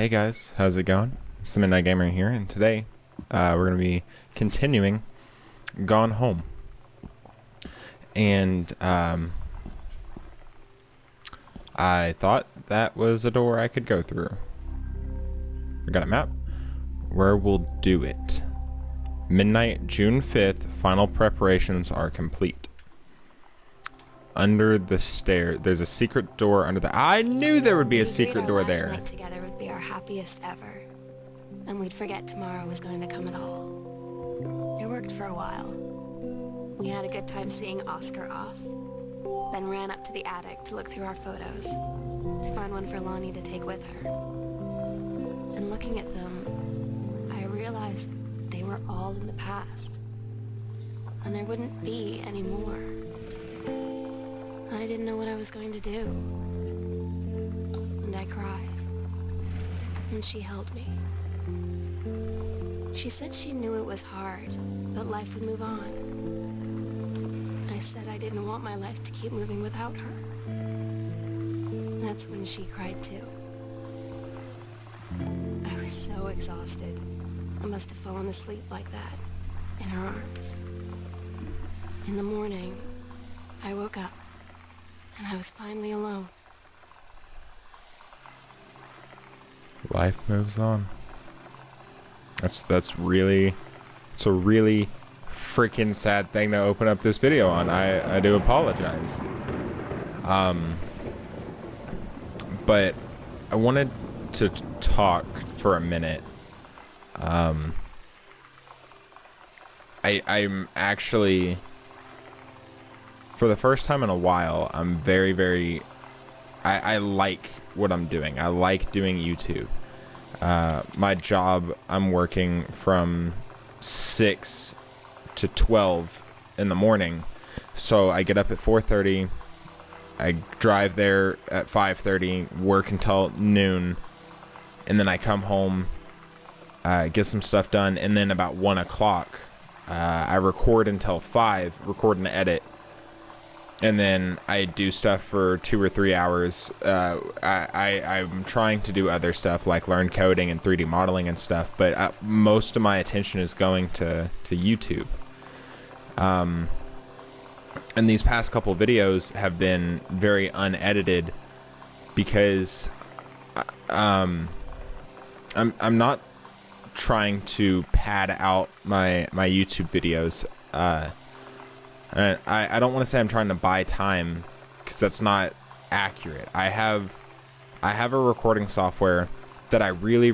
Hey guys, how's it going? It's the Midnight Gamer here, and today we're going to be continuing Gone Home. And I thought that was a door I could go through. We got a map where we'll do it. Midnight, June 5th, final preparations are complete. Under the stair, there's a secret door under the... I knew there would be a secret door there. Night together would be our happiest ever. And we'd forget tomorrow was going to come at all. It worked for a while. We had a good time seeing Oscar off. Then ran up to the attic to look through our photos, to find one for Lonnie to take with her. And looking at them, I realized they were all in the past. And there wouldn't be any more. I didn't know what I was going to do. And I cried. And she held me. She said she knew it was hard, but life would move on. I said I didn't want my life to keep moving without her. That's when she cried too. I was so exhausted. I must have fallen asleep like that, in her arms. In the morning, I woke up. And I was finally alone. Life moves on. It's a really freaking sad thing to open up this video on. I do apologize. But I wanted to talk for a minute. I'm actually, for the first time in a while, I'm I like what I'm doing. I like doing YouTube. My job, I'm working from 6 to 12 in the morning. So I get up at 4:30. I drive there at 5:30, work until noon. And then I come home, get some stuff done. And then about 1 o'clock, I record until 5, record and edit. And then I do stuff for 2 or 3 hours. I'm trying to do other stuff like learn coding and 3D modeling and stuff, but most of my attention is going to YouTube. And these past couple videos have been very unedited because I'm not trying to pad out my YouTube videos. And I don't want to say I'm trying to buy time, because that's not accurate. I have a recording software that I really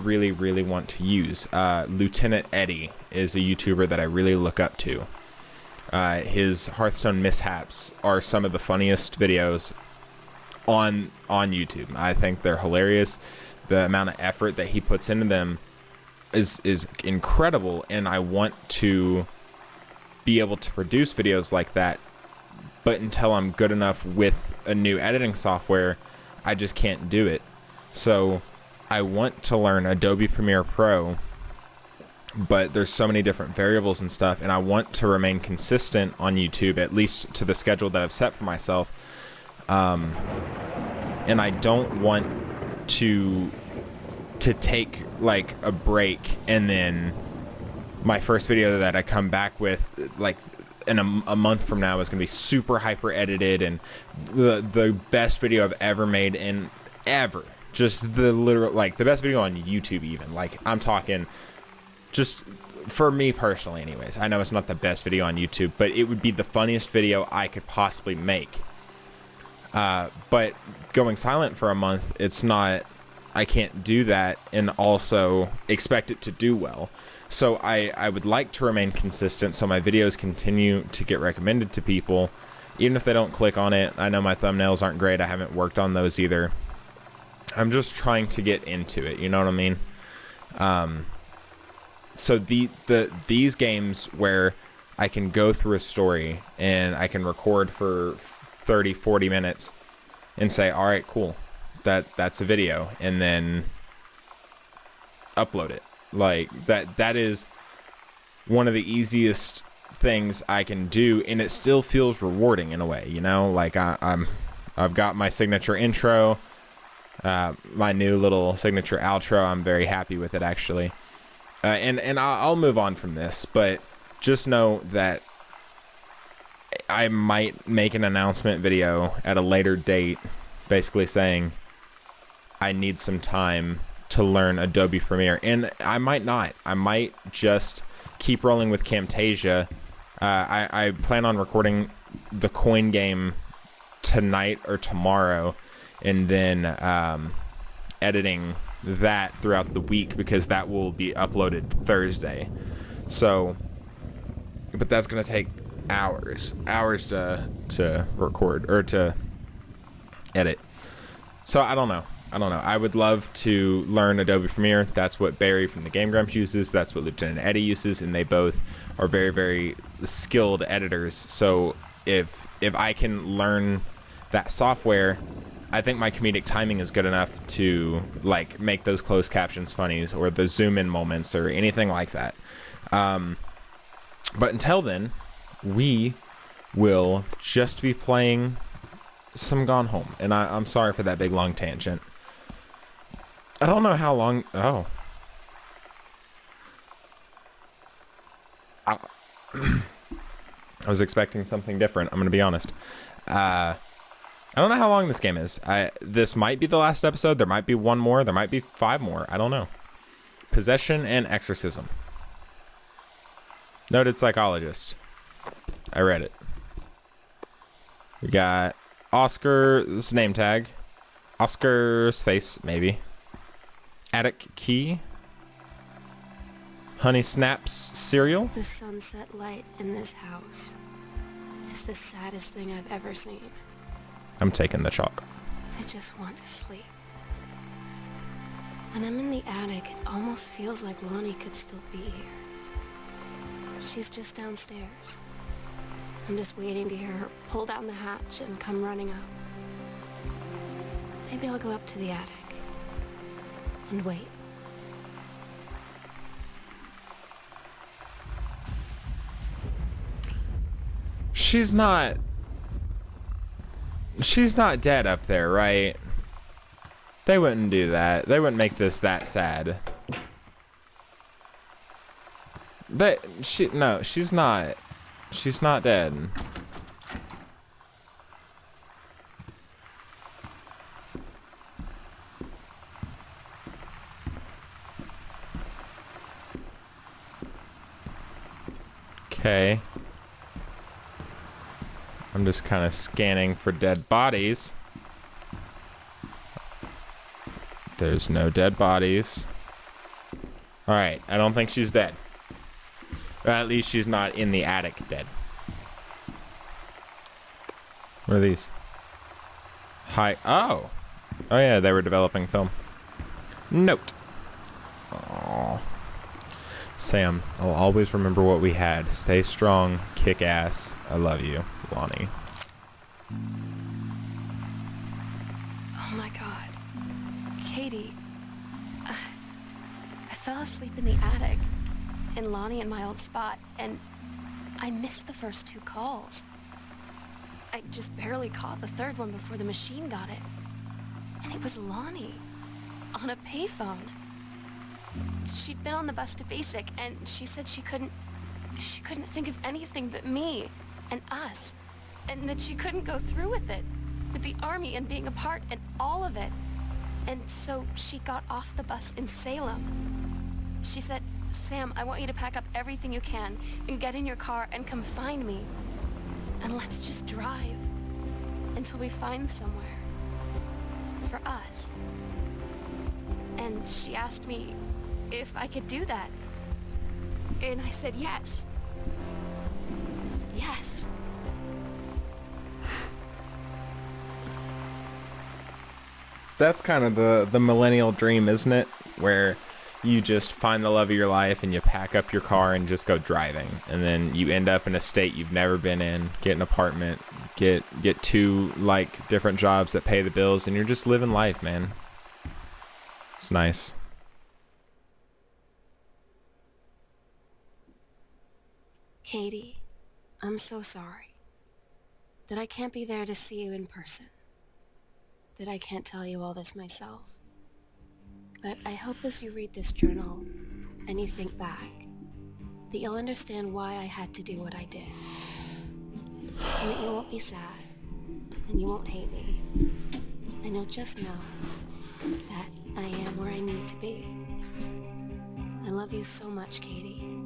want to use. Lieutenant Eddie is a YouTuber that I really look up to. His Hearthstone mishaps are some of the funniest videos on YouTube. I think they're hilarious. The amount of effort that he puts into them is incredible, and I want to be able to produce videos like that, but until I'm good enough with a new editing software, I just can't do it. So I want to learn Adobe Premiere Pro, but there's so many different variables and stuff, and I want to remain consistent on YouTube, at least to the schedule that I've set for myself. And I don't want to take like a break and then my first video that I come back with, like in a month from now, is going to be super hyper edited and the best video I've ever made in ever. Just the literal, like the best video on YouTube even. Like I'm talking, just for me personally anyways. I know it's not the best video on YouTube, but it would be the funniest video I could possibly make. But going silent for a month, it's not, I can't do that and also expect it to do well. So I would like to remain consistent so my videos continue to get recommended to people, even if they don't click on it. I know my thumbnails aren't great. I haven't worked on those either. I'm just trying to get into it, you know what I mean? So these games where I can go through a story and I can record for 30, 40 minutes and say, all right, cool, that's a video, and then upload it. Like that is one of the easiest things I can do, and it still feels rewarding in a way, you know? Like I've got my signature intro. My new little signature outro. I'm very happy with it, actually. And I'll move on from this, but just know that I might make an announcement video at a later date, basically saying I need some time to learn Adobe Premiere, and I might not. I might just keep rolling with Camtasia. I plan on recording the coin game tonight or tomorrow, and then editing that throughout the week, because that will be uploaded Thursday. So, but that's gonna take hours to record or to edit. So I don't know. I would love to learn Adobe Premiere. That's what Barry from the Game Grumps uses. That's what Lieutenant Eddie uses, and they both are very, very skilled editors. So if I can learn that software, I think my comedic timing is good enough to like make those closed captions funnies or the zoom in moments or anything like that. But until then, we will just be playing some Gone Home. And I'm sorry for that big long tangent. I don't know how long. Oh. I was expecting something different. I'm going to be honest. I don't know how long this game is. This might be the last episode. There might be one more. There might be 5 more. I don't know. Possession and Exorcism. Noted psychologist. I read it. We got Oscar's name tag. Oscar's face, maybe. Attic key. Honey Snaps cereal. The sunset light in this house is the saddest thing I've ever seen. I'm taking the chalk. I just want to sleep. When I'm in the attic, it almost feels like Lonnie could still be here. She's just downstairs. I'm just waiting to hear her pull down the hatch and come running up. Maybe I'll go up to the attic and wait. She's not dead up there, right? They wouldn't do that. They wouldn't make this that sad. She's not. She's not dead. Okay. I'm just kind of scanning for dead bodies. There's no dead bodies. Alright, I don't think she's dead. Or at least she's not in the attic dead. What are these? Hi. Oh. Oh yeah, they were developing film. Note. Aww. Sam, I'll always remember what we had. Stay strong, kick ass. I love you, Lonnie. Oh my god. Katie. I fell asleep in the attic, in Lonnie in my old spot, and I missed the first 2 calls. I just barely caught the 3rd one before the machine got it. And it was Lonnie, on a payphone. She'd been on the bus to Basic, and she said she couldn't think of anything but me and us, and that she couldn't go through with it, with the army and being apart and all of it. And so she got off the bus in Salem. She said, "Sam, I want you to pack up everything you can and get in your car and come find me. And let's just drive until we find somewhere for us." And she asked me if I could do that. And I said yes. Yes. That's kind of the millennial dream, isn't it? Where you just find the love of your life and you pack up your car and just go driving. And then you end up in a state you've never been in, get an apartment, get 2 like different jobs that pay the bills, and you're just living life, man. It's nice. Katie, I'm so sorry that I can't be there to see you in person. that I can't tell you all this myself. But I hope as you read this journal, and you think back, that you'll understand why I had to do what I did. And that you won't be sad, and you won't hate me. And you'll just know that I am where I need to be. I love you so much, Katie.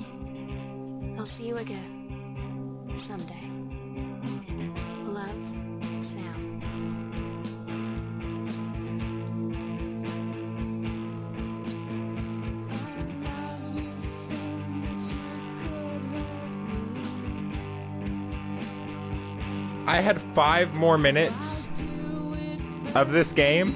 I'll see you again, someday. Love, Sam. I had 5 more minutes of this game.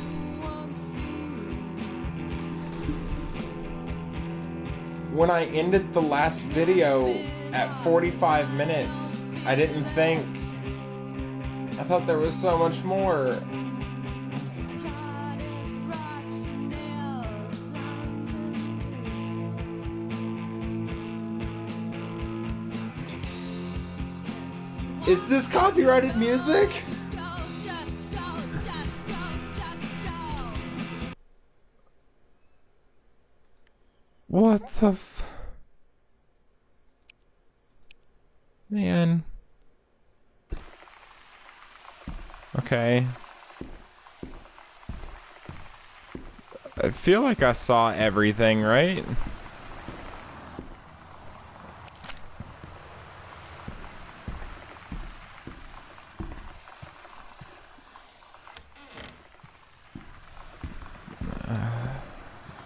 When I ended the last video at 45 minutes, I didn't think. I thought there was so much more. Is this copyrighted music? What the man. Okay. I feel like I saw everything, right?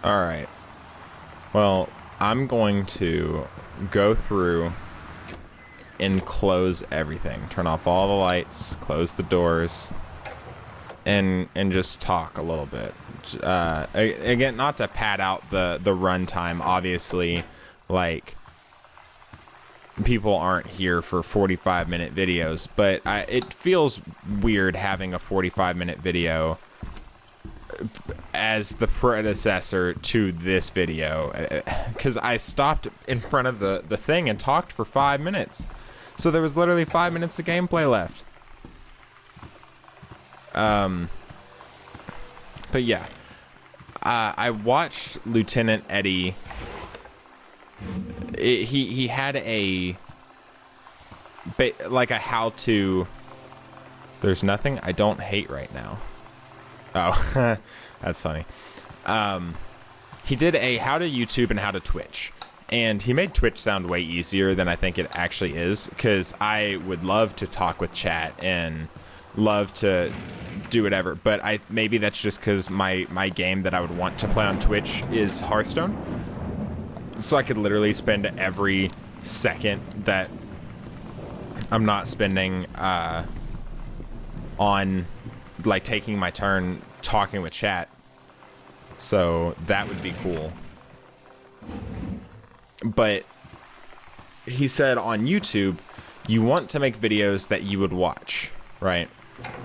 All right. Well, I'm going to go through and close everything. Turn off all the lights, close the doors, and just talk a little bit. Again, not to pad out the runtime. Obviously, like, people aren't here for 45-minute videos, but it feels weird having a 45-minute video as the predecessor to this video, because I stopped in front of the thing and talked for 5 minutes, so there was literally 5 minutes of gameplay left. But yeah, I watched Lieutenant Eddie. He had like a how-to. There's nothing I don't hate right now. Oh, that's funny. He did a how to YouTube and how to Twitch. And he made Twitch sound way easier than I think it actually is, because I would love to talk with chat and love to do whatever. But maybe that's just because my game that I would want to play on Twitch is Hearthstone. So I could literally spend every second that I'm not spending on, like, taking my turn talking with chat. So that would be cool. But he said on YouTube, you want to make videos that you would watch, right?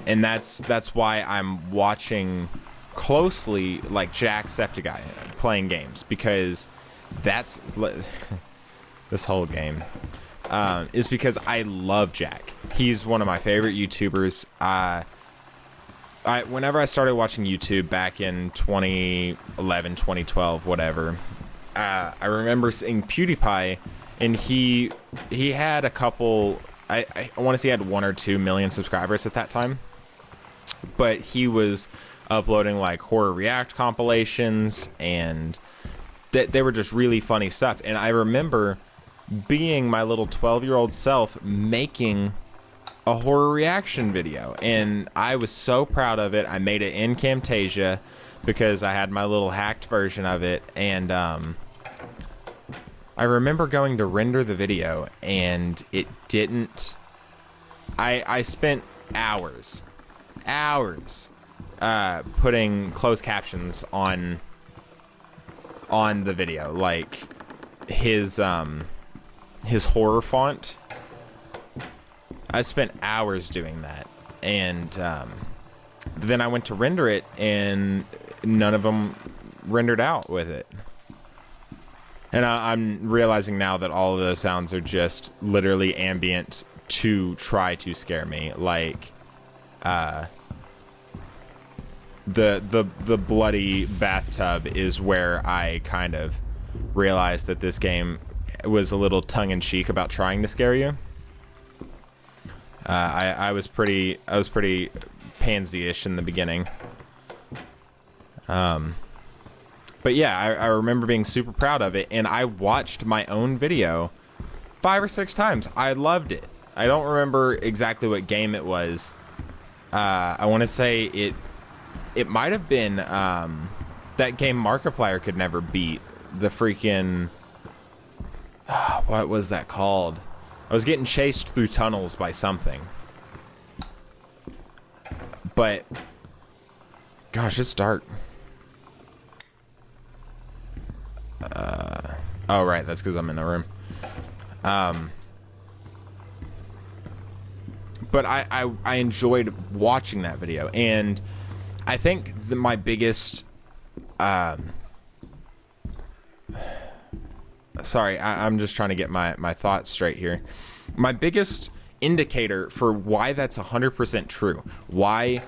And that's why I'm watching closely, like, Jacksepticeye playing games, because that's this whole game is because I love Jack. He's one of my favorite YouTubers. Whenever I started watching YouTube back in 2011, 2012, whatever, I remember seeing PewDiePie, and he had a couple. I want to say he had 1 or 2 million subscribers at that time, but he was uploading like horror react compilations, and they were just really funny stuff. And I remember being my little 12-year-old self making a horror reaction video, and I was so proud of it. I made it in Camtasia because I had my little hacked version of it, and I remember going to render the video, and it didn't. I spent hours putting closed captions on the video, like his horror font. I spent hours doing that, and then I went to render it, and none of them rendered out with it. And I'm realizing now that all of those sounds are just literally ambient to try to scare me. Like, the bloody bathtub is where I kind of realized that this game was a little tongue-in-cheek about trying to scare you. I was pretty pansy-ish in the beginning. But yeah, I remember being super proud of it, and I watched my own video 5 or 6 times. I loved it. I don't remember exactly what game it was. I want to say it might have been that game Markiplier could never beat. The freaking... what was that called? I was getting chased through tunnels by something. But... gosh, it's dark. Oh, right, that's because I'm in a room. But I enjoyed watching that video, and I think my biggest... sorry, I'm just trying to get my thoughts straight here. My biggest indicator for why that's 100% true, why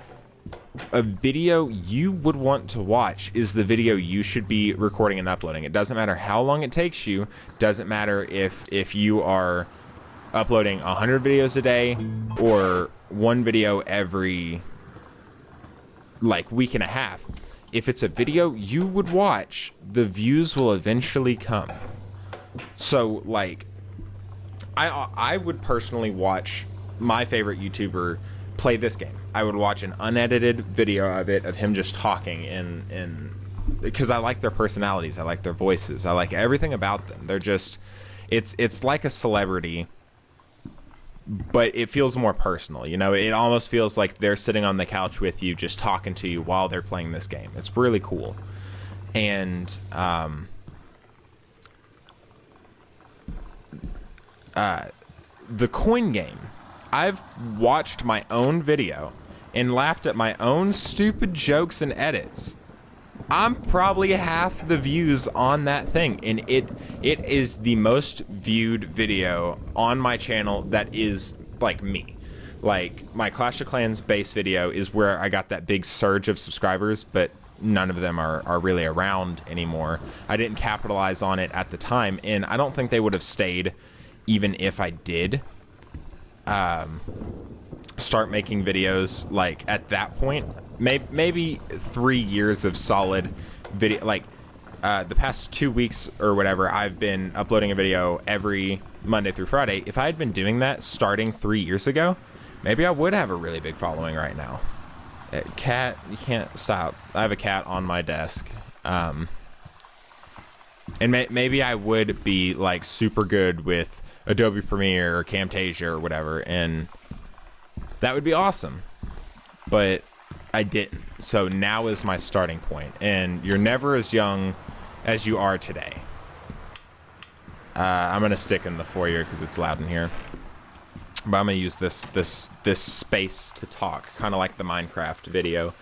a video you would want to watch is the video you should be recording and uploading. It doesn't matter how long it takes you. Doesn't matter if you are uploading 100 videos a day or one video every like week and a half. If it's a video you would watch, the views will eventually come. So like I would personally watch my favorite YouTuber play this game. I would watch an unedited video of it, of him just talking, and because I like their personalities, I like their voices, I like everything about them. They're just, it's like a celebrity, but it feels more personal. You know, it almost feels like they're sitting on the couch with you, just talking to you while they're playing this game. It's really cool. And the coin game, I've watched my own video and laughed at my own stupid jokes and edits. I'm probably half the views on that thing, and it is the most viewed video on my channel that is like me. Like my Clash of Clans base video is where I got that big surge of subscribers, but none of them are really around anymore. I didn't capitalize on it at the time, and I don't think they would have stayed even if I did start making videos like at that point. Maybe 3 years of solid video, like the past 2 weeks or whatever, I've been uploading a video every Monday through Friday. If I had been doing that starting 3 years ago, maybe I would have a really big following right now. Cat, you can't stop. I have a cat on my desk. And maybe I would be like super good with Adobe Premiere or Camtasia or whatever, and that would be awesome. But I didn't. So now is my starting point, and you're never as young as you are today. I'm gonna stick in the foyer because it's loud in here, but I'm gonna use this space to talk, kind of like the Minecraft video.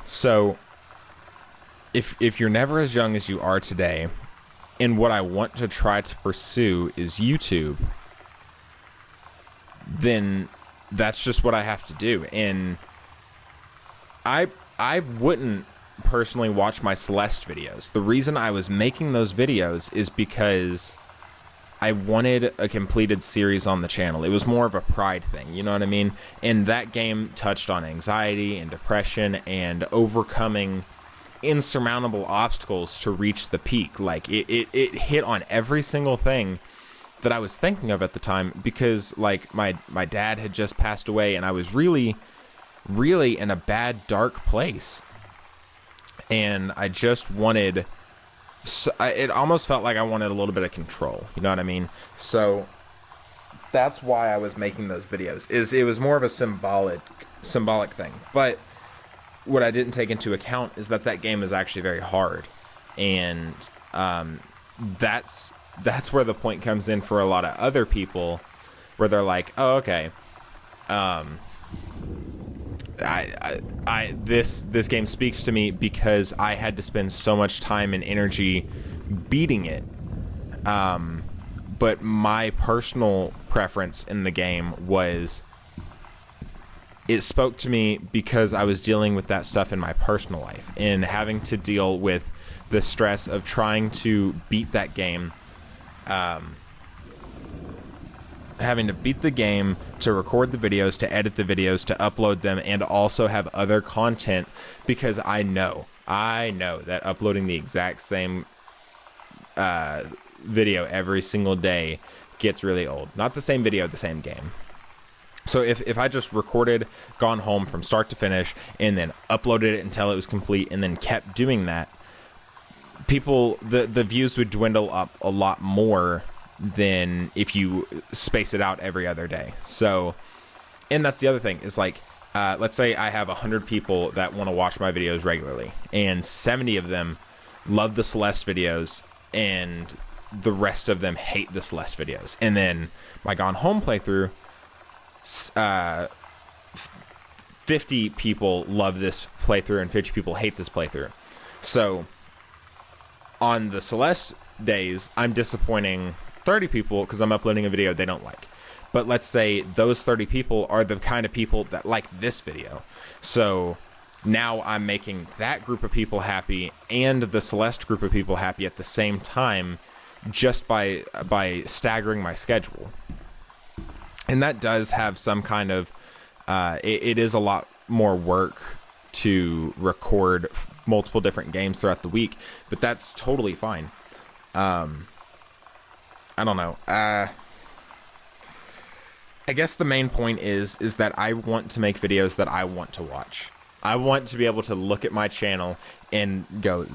So if you're never as young as you are today, and what I want to try to pursue is YouTube, then that's just what I have to do. And I wouldn't personally watch my Celeste videos. The reason I was making those videos is because I wanted a completed series on the channel. It was more of a pride thing, you know what I mean? And that game touched on anxiety and depression and overcoming insurmountable obstacles to reach the peak. Like it hit on every single thing that I was thinking of at the time, because like my dad had just passed away, and I was really in a bad, dark place, and I just wanted, it almost felt like I wanted a little bit of control, you know what I mean? So that's why I was making those videos. It was more of a symbolic thing. But what I didn't take into account is that game is actually very hard, and that's where the point comes in for a lot of other people, where they're like, oh, okay, this game speaks to me because I had to spend so much time and energy beating it. But my personal preference in the game was it spoke to me because I was dealing with that stuff in my personal life and having to deal with the stress of trying to beat that game, having to beat the game, to record the videos, to edit the videos, to upload them, and also have other content, because I know that uploading the exact same video every single day gets really old. Not the same video, the same game. So if I just recorded Gone Home from start to finish and then uploaded it until it was complete and then kept doing that, the views would dwindle up a lot more than if you space it out every other day. So, and that's the other thing is like, let's say I have 100 people that want to watch my videos regularly, and 70 of them love the Celeste videos and the rest of them hate the Celeste videos. And then my Gone Home playthrough, 50 people love this playthrough and 50 people hate this playthrough. So on the Celeste days, I'm disappointing 30 people because I'm uploading a video they don't like. But let's say those 30 people are the kind of people that like this video. So now I'm making that group of people happy and the Celeste group of people happy at the same time, just by staggering my schedule. And that does have some kind of, it is a lot more work to record multiple different games throughout the week, but that's totally fine. I don't know. I guess the main point is that I want to make videos that I want to watch. I want to be able to look at my channel and go,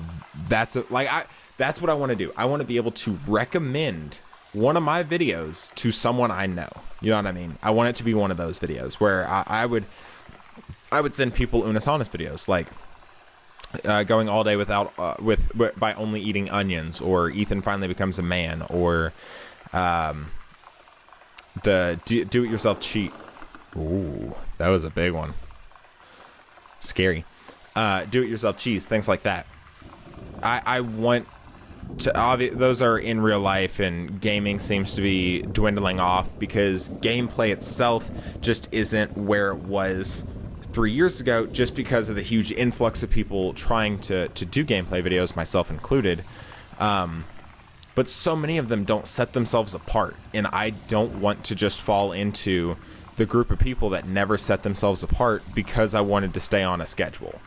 that's what I want to do. I want to be able to recommend one of my videos to someone I know. You know what I mean? I want it to be one of those videos where I would send people Unis Honest videos, like going all day without by only eating onions, or Ethan finally becomes a man, or the do-it-yourself cheat. Ooh, that was a big one. Scary. Do-it-yourself cheese, things like that. I want to. Those are in real life, and gaming seems to be dwindling off because gameplay itself just isn't where it was 3 years ago, just because of the huge influx of people trying to do gameplay videos, myself included. But so many of them don't set themselves apart, and I don't want to just fall into the group of people that never set themselves apart because I wanted to stay on a schedule.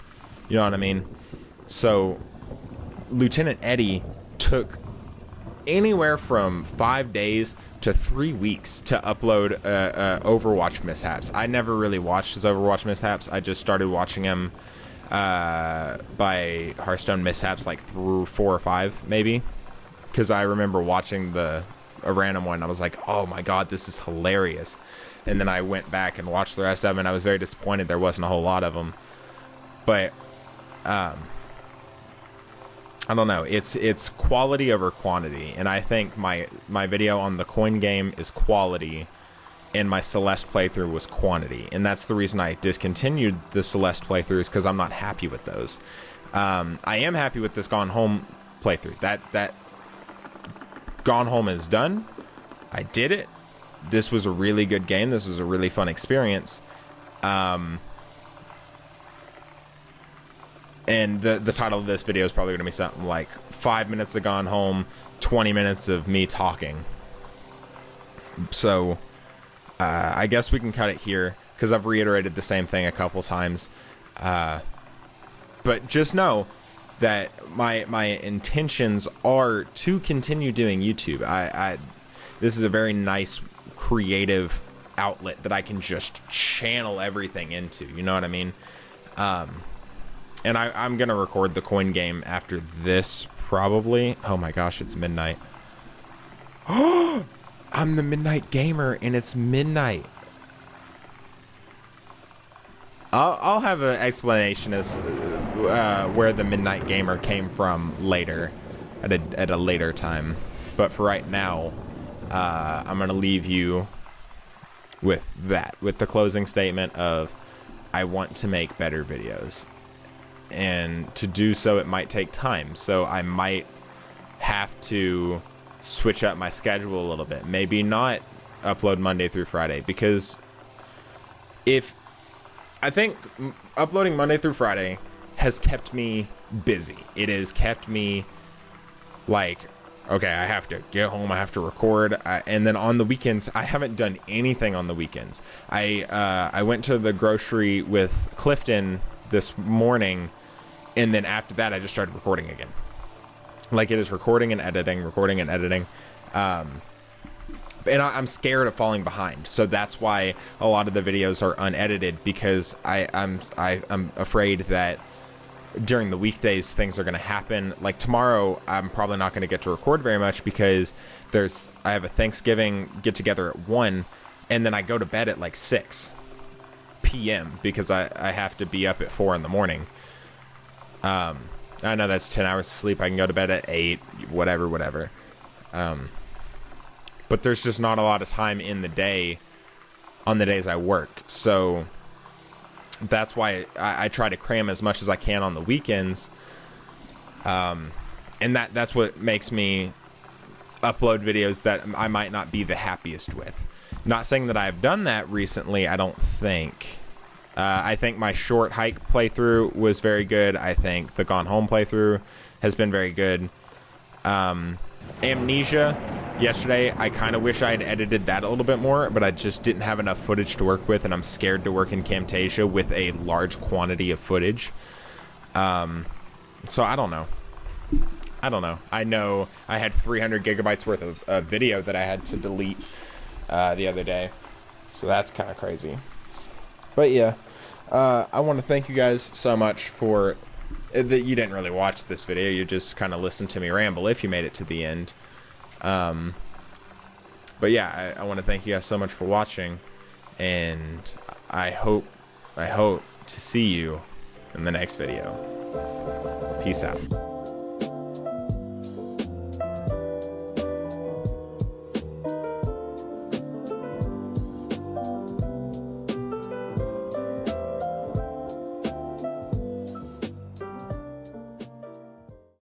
You know what I mean? So Lieutenant Eddie took anywhere from 5 days to 3 weeks to upload Overwatch mishaps. I never really watched his Overwatch mishaps. I just started watching him by Hearthstone mishaps like through 4 or 5 maybe, because I remember watching a random one. I was like, oh my god, this is hilarious. And then I went back and watched the rest of them, and I was very disappointed there wasn't a whole lot of them. But I don't know. It's quality over quantity, and I think my video on the coin game is quality, and my Celeste playthrough was quantity, and that's the reason I discontinued the Celeste playthroughs, because I'm not happy with those. I am happy with this Gone Home playthrough. That Gone Home is done. I did it. This was a really good game. This was a really fun experience. And the title of this video is probably going to be something like 5 minutes of Gone Home, 20 minutes of me talking. So I guess we can cut it here, because I've reiterated the same thing a couple times. But just know that my intentions are to continue doing YouTube. This is a very nice creative outlet that I can just channel everything into. You know what I mean? And I'm going to record the coin game after this, probably. Oh my gosh, it's midnight. I'm the Midnight Gamer, and it's midnight. I'll have an explanation as where the Midnight Gamer came from later, at a later time. But for right now, I'm going to leave you with the closing statement of, I want to make better videos. And to do so, it might take time. So I might have to switch up my schedule a little bit. Maybe not upload Monday through Friday, because if I think uploading Monday through Friday has kept me busy. It has kept me like, okay, I have to get home, I have to record, and then on the weekends, I haven't done anything on the weekends. I went to the grocery with Clifton this morning, and then after that, I just started recording again. Like, it is recording and editing. And I'm scared of falling behind, so that's why a lot of the videos are unedited, because I'm afraid that during the weekdays things are going to happen. Like tomorrow, I'm probably not going to get to record very much because I have a Thanksgiving get together at 1, and then I go to bed at like 6 p.m. because I have to be up at 4 in the morning. I know that's 10 hours of sleep. I can go to bed at 8, whatever. But there's just not a lot of time in the day on the days I work. So that's why I try to cram as much as I can on the weekends. And that's what makes me upload videos that I might not be the happiest with. Not saying that I've done that recently, I don't think. I think my short hike playthrough was very good. I think the Gone Home playthrough has been very good. Amnesia, yesterday, I kind of wish I had edited that a little bit more, but I just didn't have enough footage to work with, and I'm scared to work in Camtasia with a large quantity of footage. So I don't know. I know I had 300 gigabytes worth of video that I had to delete the other day, so that's kind of crazy. But yeah, I want to thank you guys so much for that. You didn't really watch this video, you just kind of listened to me ramble if you made it to the end. But yeah, I want to thank you guys so much for watching, and I hope to see you in the next video. Peace out.